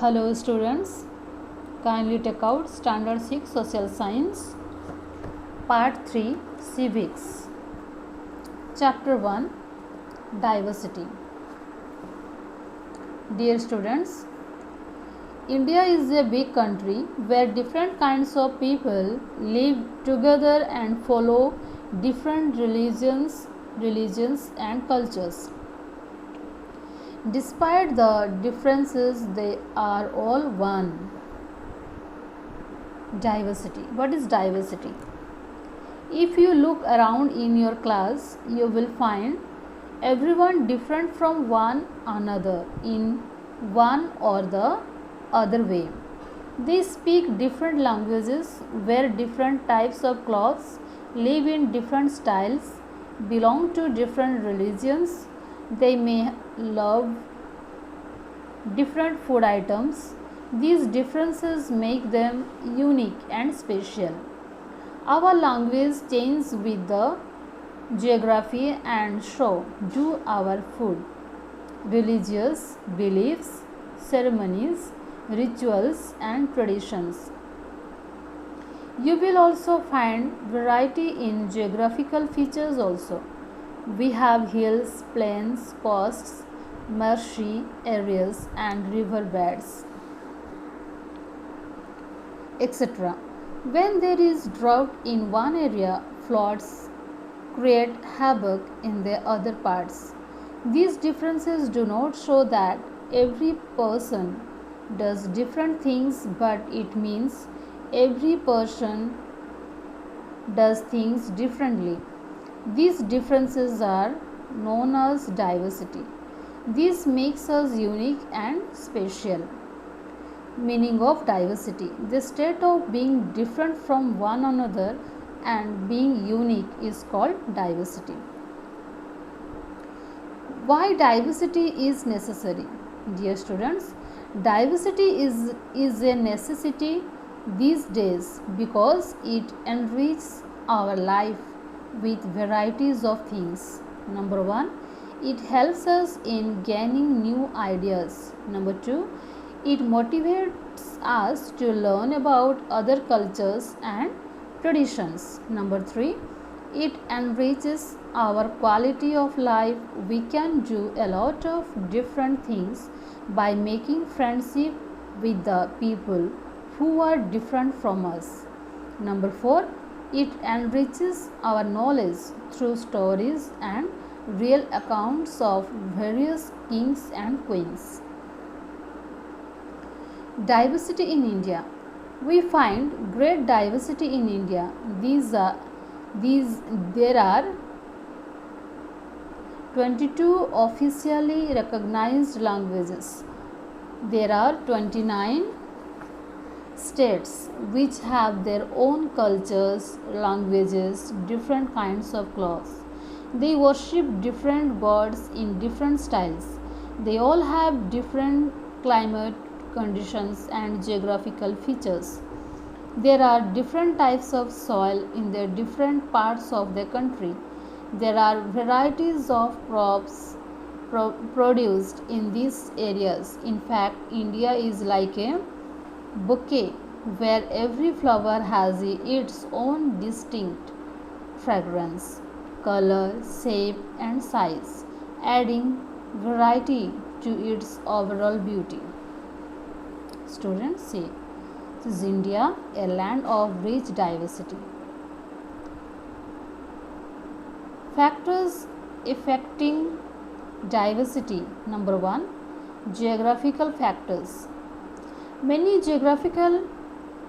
Hello students, kindly take out Standard 6 Social Science, Part 3 Civics, Chapter 1 Diversity. Dear students, India is a big country where different kinds of people live together and follow different religions and cultures. Despite the differences, they are all one. Diversity. What is diversity? If you look around in your class, you will find everyone different from one another in one or the other way. They speak different languages, wear different types of clothes, live in different styles, belong to different religions. They may love different food items. These differences make them unique and special. Our language changes with the geography and so do our food. Religious beliefs, ceremonies, rituals and traditions. You will also find variety in geographical features also. We have hills, plains, coasts, marshy areas and river beds, etc. When there is drought in one area, floods create havoc in the other parts. These differences do not show that every person does different things, but it means every person does things differently. These differences are known as diversity. This makes us unique and special. Meaning of diversity: the state of being different from one another and being unique is called diversity. Why diversity is necessary? Dear students, diversity is a necessity these days because it enriches our life with varieties of things. Number 1, it helps us in gaining new ideas. Number 2, it motivates us to learn about other cultures and traditions. Number 3, it enriches our quality of life. We can do a lot of different things by making friendship with the people who are different from us. Number 4, it enriches our knowledge through stories and real accounts of various kings and queens. Diversity in India. We find great diversity in India. There are 22 officially recognized languages. There are 29 states which have their own cultures, languages, different kinds of clothes. They worship different gods in different styles. They all have different climate conditions and geographical features. There are different types of soil in the different parts of the country. There are varieties of crops produced in these areas. In fact, India is like a bouquet where every flower has its own distinct fragrance, color, shape and size, adding variety to its overall beauty. Students, see, this is India, a land of rich diversity. Factors affecting diversity. Number 1, geographical factors. Many geographical,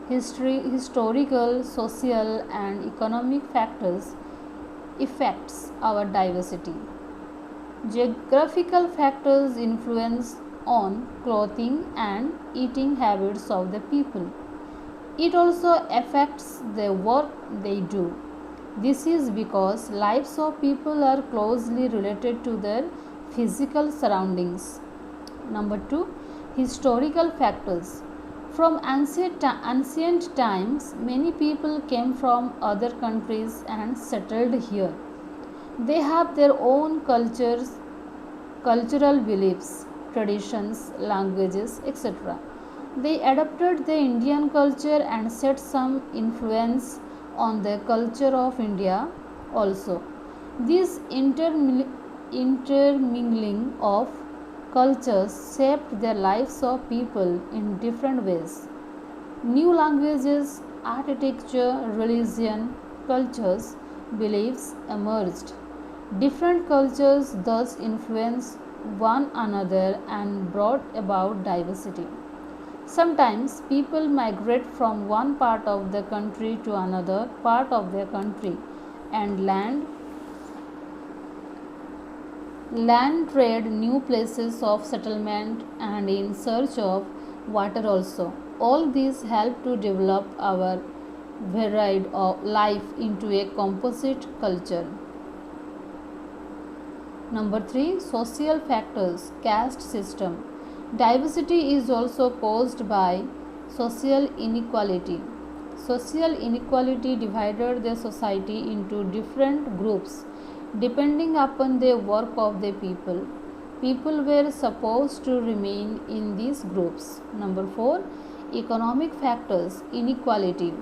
historical, social and economic factors affects our diversity. Geographical factors influence on clothing and eating habits of the people. It also affects the work they do. This is because lives of people are closely related to their physical surroundings. Number 2, historical factors. From ancient times, many people came from other countries and settled here. They have their own cultures, cultural beliefs, traditions, languages, etc. They adopted the Indian culture and set some influence on the culture of India also. This intermingling of cultures shaped the lives of people in different ways. New languages, architecture, religion, cultures, beliefs emerged. Different cultures thus influenced one another and brought about diversity. Sometimes people migrate from one part of the country to another part of their country and land trade, new places of settlement, and in search of water also. All these help to develop our varied of life into a composite culture. Number 3, social factors, caste system. Diversity is also caused by social inequality. Social inequality divided the society into different groups depending upon the work of the people. People were supposed to remain in these groups. Number 4, economic factors, inequality.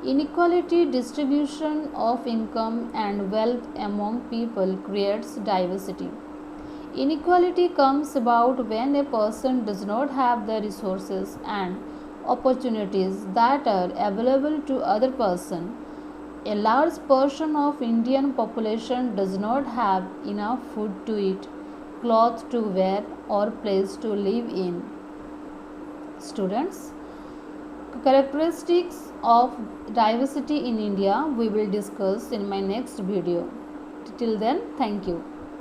Inequality distribution of income and wealth among people creates diversity. Inequality comes about when a person does not have the resources and opportunities that are available to other person. A large portion of Indian population does not have enough food to eat, clothes to wear or place to live in. Students, characteristics of diversity in India we will discuss in my next video. Till then, thank you.